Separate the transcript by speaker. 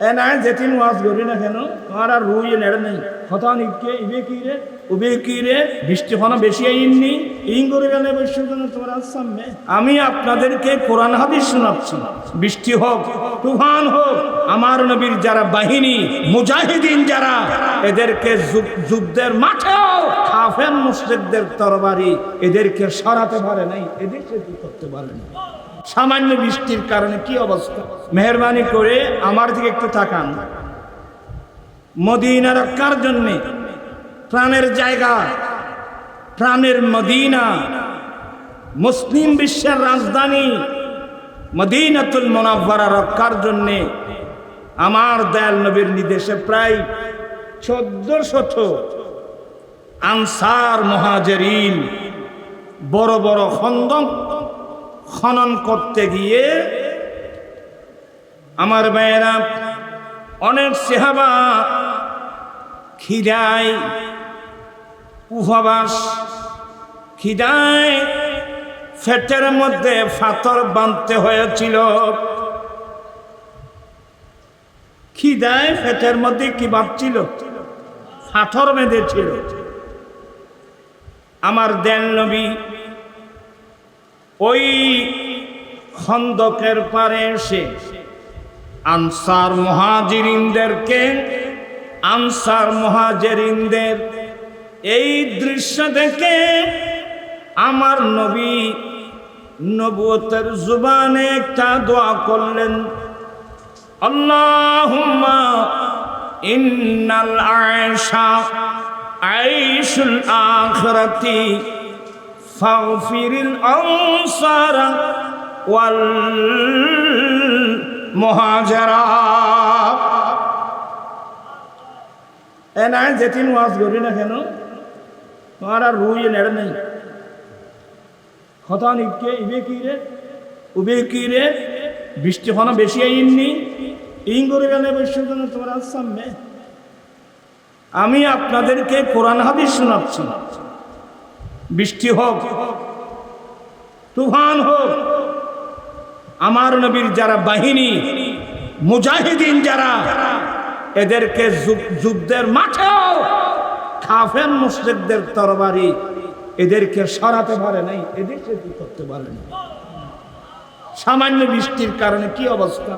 Speaker 1: এনা যেদিন ওয়াজ করি না কেন আর আর রুই নেড়ে নেই কথা নিকে উবে কি রে বৃষ্টি হনো বেশি আইননি ইং করে গেলে তোমার সামনে আমি আপনাদেরকে কোরআন হাদিস শোনাচ্ছি। বৃষ্টি হোক, তুফান হোক, আমার নবীর যারা বাহিনী মুজাহিদিন যারা, এদেরকে যুদ্ধের মাঠেও কাফের মুশরিকদের তরবারি এদেরকে সরাতে পারে নাই, এদেরকে কি করতে পারে না। সামান্য বৃষ্টির কারণে কি অবস্থা। মেহরবানি করে আমার দিকে একটু তাকান। মদিনা রক্ষার জন্য প্রাণের জায়গা, প্রাণের মদিনা, মুসলিম বিশ্বের রাজধানী মদিনাতুল মুনাওয়ারা রক্ষার জন্য আমার দয়াল নবীর নির্দেশে প্রায় 1400 আনসার মুহাজিরিন বড় বড় খন্দক খনন করতে গিয়ে আমার ভাইয়েরা অনেক সাহাবা খিদায় উপবাস, খিদায় পেটের মধ্যে পাথর বাঁধতে হয়েছিল। খিদায় পেটের মধ্যে কি বাঁধছিল? পাথর বেঁধেছিল। আমার দয়াল নবী ওই খন্দকের পারে এসে আনসার মুহাজিরিনদের এই দৃশ্য দেখে আমার নবী নবুয়তের জুবানে একটা দোয়া করলেন, আল্লাহুম্মা ইন্নাল আয়শা আইশুল আখিরাতি ফাগফিরিল আনসারা ওয়াল মুহাজিরা। এনা যেদিন ওয়াজ করি না কেন আর আর রুই নেড়ে নেই কথা নিকে উবে কি রে বৃষ্টি হনো বেশি আইননি ইং করে গেলে তোমার সামনে আমি আপনাদেরকে কোরআন হাদিস শোনাচ্ছি। বৃষ্টি হোক, তুফান হোক, আমার নবীর যারা বাহিনী মুজাহিদিন যারা, এদেরকে যুদ্ধের মাঠেও কাফের মুশরিকদের তরবারি এদেরকে সরাতে পারে নাই, এদেরকে কি করতে পারে না। সামান্য বৃষ্টির কারণে কি অবস্থা।